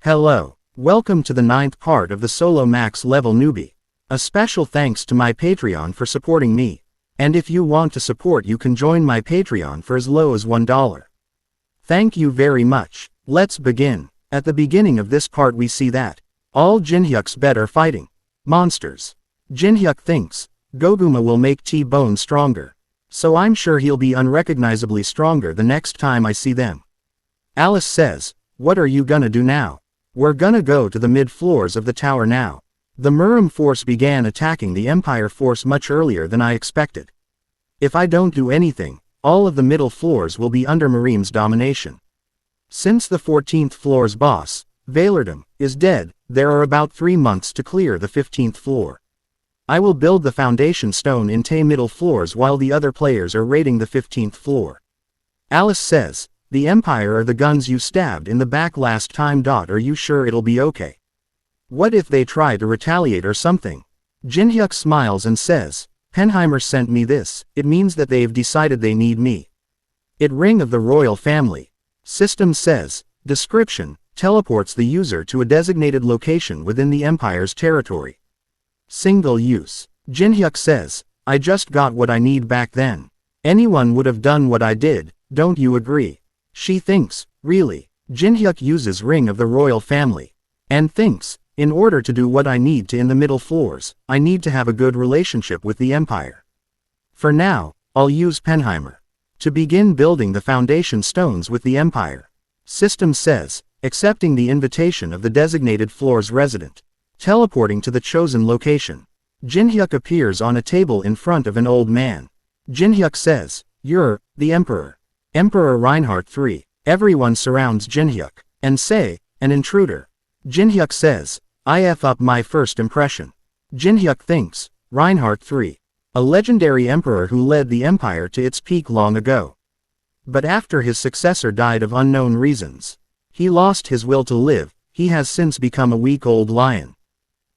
Hello. Welcome to the 9th part of the solo max level newbie. A special thanks to my Patreon for supporting me. And if you want to support, you can join my Patreon for as low as $1. Thank you very much. Let's begin. At the beginning of this part we see that all Jinhyuk's bed are fighting monsters. Jinhyuk thinks Goguma will make T-Bone stronger. So I'm sure he'll be unrecognizably stronger the next time I see them. Alice says, "What are you gonna do now?" "We're gonna go to the mid-floors of the tower now. The Murim force began attacking the Empire force much earlier than I expected. If I don't do anything, all of the middle floors will be under Murim's domination. Since the 14th floor's boss, Valerdam, is dead, there are about 3 months to clear the 15th floor. I will build the foundation stone in Tay middle floors while the other players are raiding the 15th floor." Alice says, "The Empire are the guns you stabbed in the back last time. Are you sure it'll be okay? What if they try to retaliate or something?" Jinhyuk smiles and says, "Penheimer sent me this, it means that they've decided they need me." It ring of the royal family. System says, description, teleports the user to a designated location within the Empire's territory. Single use. Jinhyuk says, "I just got what I need back then. Anyone would have done what I did, don't you agree?" She thinks, really? Jinhyuk uses ring of the royal family. And thinks, in order to do what I need to in the middle floors, I need to have a good relationship with the Empire. For now, I'll use Penheimer to begin building the foundation stones with the Empire. System says, accepting the invitation of the designated floor's resident. Teleporting to the chosen location. Jinhyuk appears on a table in front of an old man. Jinhyuk says, "You're the Emperor. Emperor Reinhardt III. Everyone surrounds Jinhyuk and say, "An intruder." Jinhyuk says, "I F up my first impression." Jinhyuk thinks, Reinhardt III. A legendary emperor who led the empire to its peak long ago. But after his successor died of unknown reasons, he lost his will to live. He has since become a weak old lion,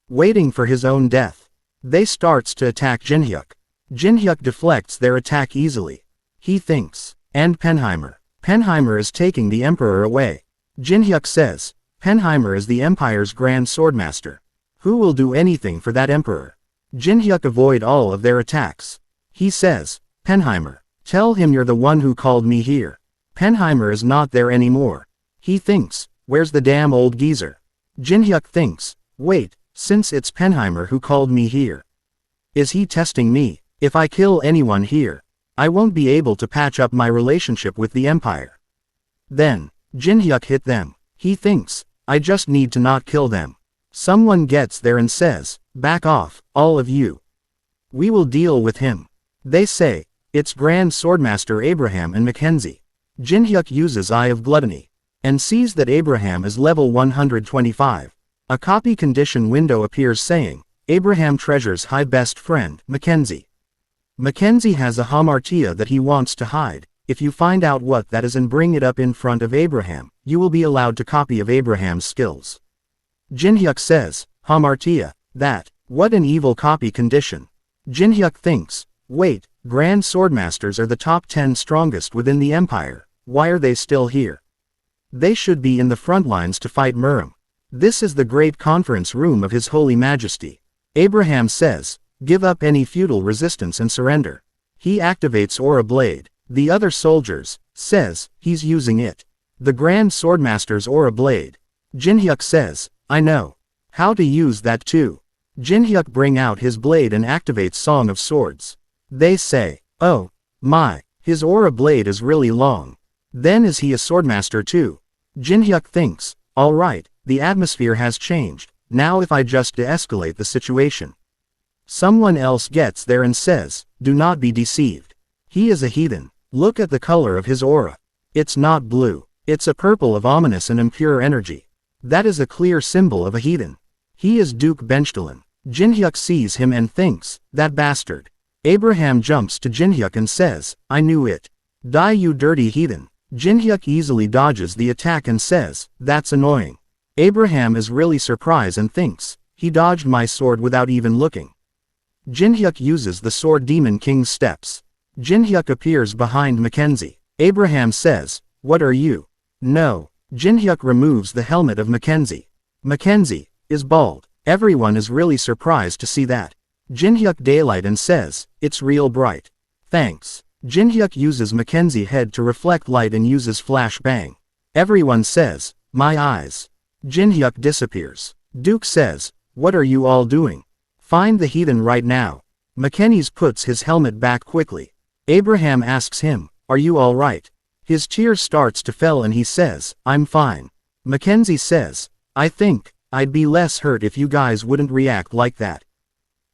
waiting for his own death. They starts to attack Jinhyuk. Jinhyuk deflects their attack easily. He thinks, and Penheimer. Penheimer is taking the emperor away. Jinhyuk says, Penheimer is the empire's grand swordmaster. Who will do anything for that emperor? Jinhyuk avoid all of their attacks. He says, Penheimer, tell him you're the one who called me here. Penheimer is not there anymore. He thinks, where's the damn old geezer? Jinhyuk thinks, wait, since it's Penheimer who called me here, is he testing me? If I kill anyone here, I won't be able to patch up my relationship with the Empire. Then, Jinhyuk hit them. He thinks, I just need to not kill them. Someone gets there and says, back off, all of you. We will deal with him. They say, it's Grand Swordmaster Abraham and Mackenzie. Jinhyuk uses Eye of Gluttony, and sees that Abraham is level 125. A copy condition window appears saying, Abraham treasures high best friend, Mackenzie. Mackenzie has a hamartia that he wants to hide. If you find out what that is and bring it up in front of Abraham, you will be allowed to copy of Abraham's skills. Jinhyuk says, hamartia, that, what an evil copy condition. Jinhyuk thinks, wait, Grand Swordmasters are the top 10 strongest within the Empire, why are they still here? They should be in the front lines to fight Murim. This is the great conference room of His Holy Majesty. Abraham says, give up any feudal resistance and surrender. He activates Aura Blade. The other soldiers, says, he's using it. The Grand Swordmaster's Aura Blade. Jinhyuk says, I know how to use that too. Jinhyuk bring out his blade and activates Song of Swords. They say, oh, my, his Aura Blade is really long. Then is he a Swordmaster too? Jinhyuk thinks, alright, the atmosphere has changed, now if I just de-escalate the situation. Someone else gets there and says, do not be deceived. He is a heathen. Look at the color of his aura. It's not blue. It's a purple of ominous and impure energy. That is a clear symbol of a heathen. He is Duke Benchtalin. Jinhyuk sees him and thinks, that bastard. Abraham jumps to Jinhyuk and says, I knew it. Die you dirty heathen. Jinhyuk easily dodges the attack and says, that's annoying. Abraham is really surprised and thinks, he dodged my sword without even looking. Jinhyuk uses the Sword Demon King's steps. Jinhyuk appears behind Mackenzie. Abraham says, what are you? No. Jinhyuk removes the helmet of Mackenzie. Mackenzie is bald. Everyone is really surprised to see that. Jinhyuk daylight and says, "It's real bright." Thanks. Jinhyuk uses Mackenzie's head to reflect light and uses flashbang. Everyone says, "My eyes." Jinhyuk disappears. Duke says, "What are you all doing? Find the heathen right now." Mackenzie puts his helmet back quickly. Abraham asks him, "Are you all right?" His tears starts to fall and he says, "I'm fine." Mackenzie says, "I think I'd be less hurt if you guys wouldn't react like that."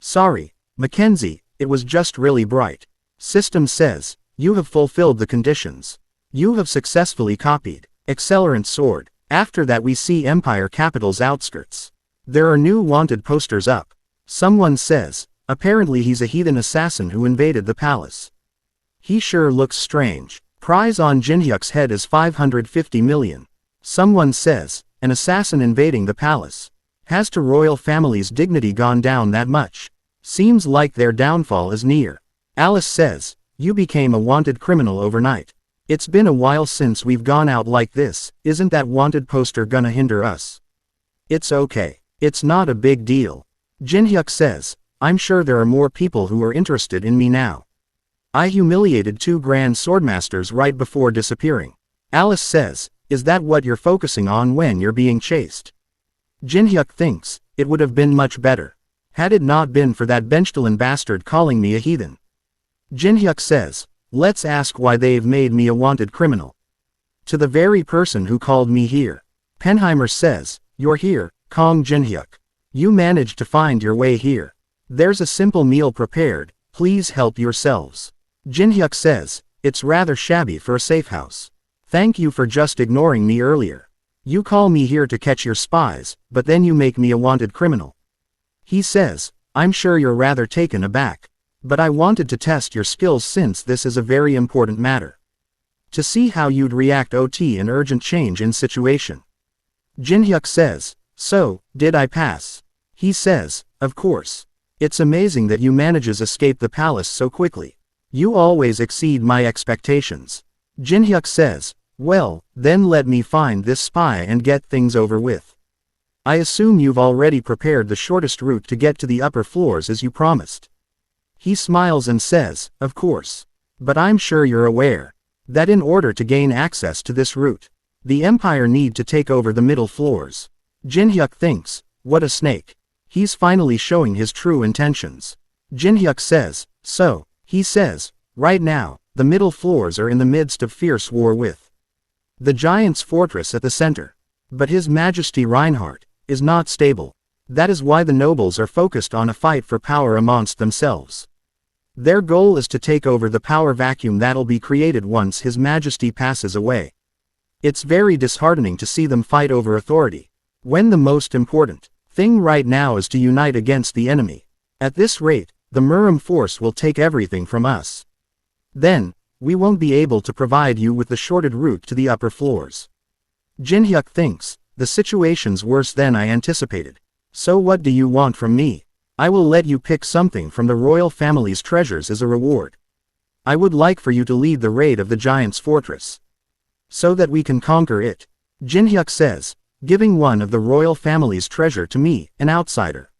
"Sorry, Mackenzie, it was just really bright." System says, "You have fulfilled the conditions. You have successfully copied Accelerant Sword." After that we see Empire Capital's outskirts. There are new wanted posters up. Someone says, "Apparently he's a heathen assassin who invaded the palace. He sure looks strange. Prize on Jinhyuk's head is 550 million. Someone says, "An assassin invading the palace. Has the royal family's dignity gone down that much? Seems like their downfall is near." Alice says, "You became a wanted criminal overnight. It's been a while since we've gone out like this. Isn't that wanted poster gonna hinder us?" "It's okay. It's not a big deal." Jinhyuk says, "I'm sure there are more people who are interested in me now. I humiliated 2 grand swordmasters right before disappearing." Alice says, "Is that what you're focusing on when you're being chased?" Jinhyuk thinks, "It would have been much better had it not been for that Benchtalin bastard calling me a heathen." Jinhyuk says, "Let's ask why they've made me a wanted criminal. To the very person who called me here." Penheimer says, "You're here, Kong Jinhyuk. You managed to find your way here. There's a simple meal prepared, please help yourselves." Jinhyuk says, "It's rather shabby for a safe house. Thank you for just ignoring me earlier. You call me here to catch your spies, but then you make me a wanted criminal." He says, "I'm sure you're rather taken aback. But I wanted to test your skills since this is a very important matter. To see how you'd react OT in urgent change in situation." Jinhyuk says, "So, did I pass?" He says, "Of course. It's amazing that you manages escape the palace so quickly. You always exceed my expectations." Jinhyuk says, "Well, then let me find this spy and get things over with. I assume you've already prepared the shortest route to get to the upper floors as you promised." He smiles and says, "Of course. But I'm sure you're aware that in order to gain access to this route, the Empire need to take over the middle floors." Jinhyuk thinks, "What a snake. He's finally showing his true intentions." Jinhyuk says, "So," he says, "right now, the middle floors are in the midst of fierce war with the Giant's fortress at the center. But His Majesty Reinhardt is not stable. That is why the nobles are focused on a fight for power amongst themselves. Their goal is to take over the power vacuum that'll be created once His Majesty passes away. It's very disheartening to see them fight over authority, when the most important thing right now is to unite against the enemy. At this rate, the Murim force will take everything from us. Then, we won't be able to provide you with the shorted route to the upper floors." Jinhyuk thinks, "The situation's worse than I anticipated. So what do you want from me? I will let you pick something from the royal family's treasures as a reward. I would like for you to lead the raid of the Giant's fortress, so that we can conquer it." Jinhyuk says, "Giving one of the royal family's treasure to me, an outsider.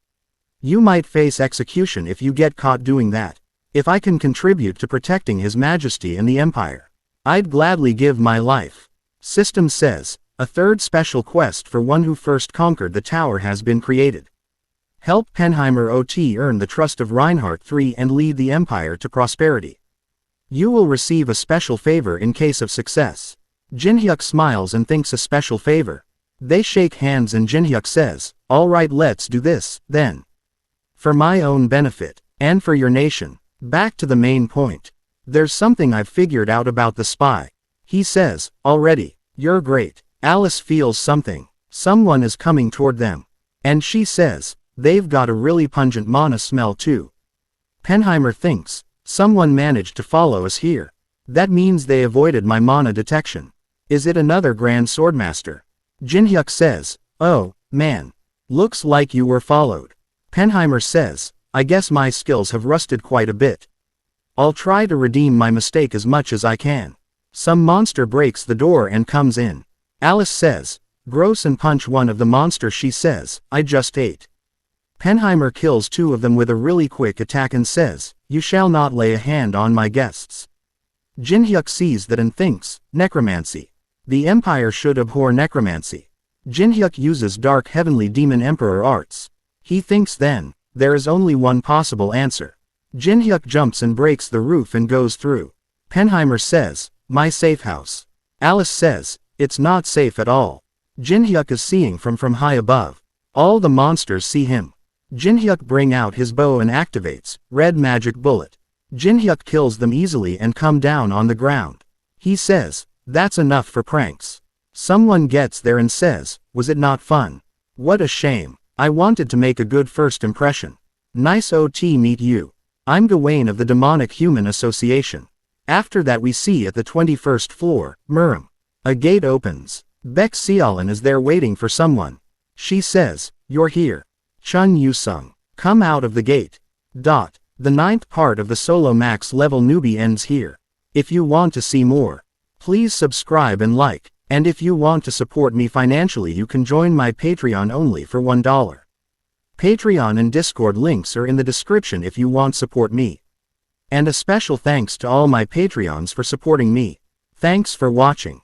You might face execution if you get caught doing that. If I can contribute to protecting His Majesty and the Empire, I'd gladly give my life." System says, "A third special quest for one who first conquered the tower has been created. Help Penheimer OT earn the trust of Reinhardt III and lead the Empire to prosperity. You will receive a special favor in case of success." Jinhyuk smiles and thinks a special favor. They shake hands and Jinhyuk says, "All right, let's do this, then. For my own benefit, and for your nation." Back to the main point. "There's something I've figured out about the spy." He says, "Already? You're great." Alice feels something. Someone is coming toward them. And she says, "They've got a really pungent mana smell too." Penheimer thinks, "Someone managed to follow us here. That means they avoided my mana detection. Is it another Grand Swordmaster?" Jinhyuk says, "Oh, man. Looks like you were followed." Penheimer says, "I guess my skills have rusted quite a bit. I'll try to redeem my mistake as much as I can." Some monster breaks the door and comes in. Alice says, gross, and punch one of the monsters. She says, I just ate. Penheimer kills two of them with a really quick attack and says, you shall not lay a hand on my guests. Jinhyuk sees that and thinks, necromancy. The Empire should abhor necromancy. Jinhyuk uses dark heavenly demon emperor arts. He thinks then, there is only one possible answer. Jinhyuk jumps and breaks the roof and goes through. Penheimer says, my safe house. Alice says, it's not safe at all. Jinhyuk is seeing from high above. All the monsters see him. Jinhyuk bring out his bow and activates, red magic bullet. Jinhyuk kills them easily and come down on the ground. He says, that's enough for pranks. Someone gets there and says, was it not fun? What a shame. I wanted to make a good first impression. Nice OT meet you. I'm Gawain of the Demonic Human Association. After that we see at the 21st floor, Murim. A gate opens. Baek Seolin is there waiting for someone. She says, you're here. Chun Yu-sung. Come out of the gate. The 9th part of the Solo Max level newbie ends here. If you want to see more, please subscribe and like. And if you want to support me financially, you can join my Patreon only for $1. Patreon and Discord links are in the description if you want support me. And a special thanks to all my Patreons for supporting me. Thanks for watching.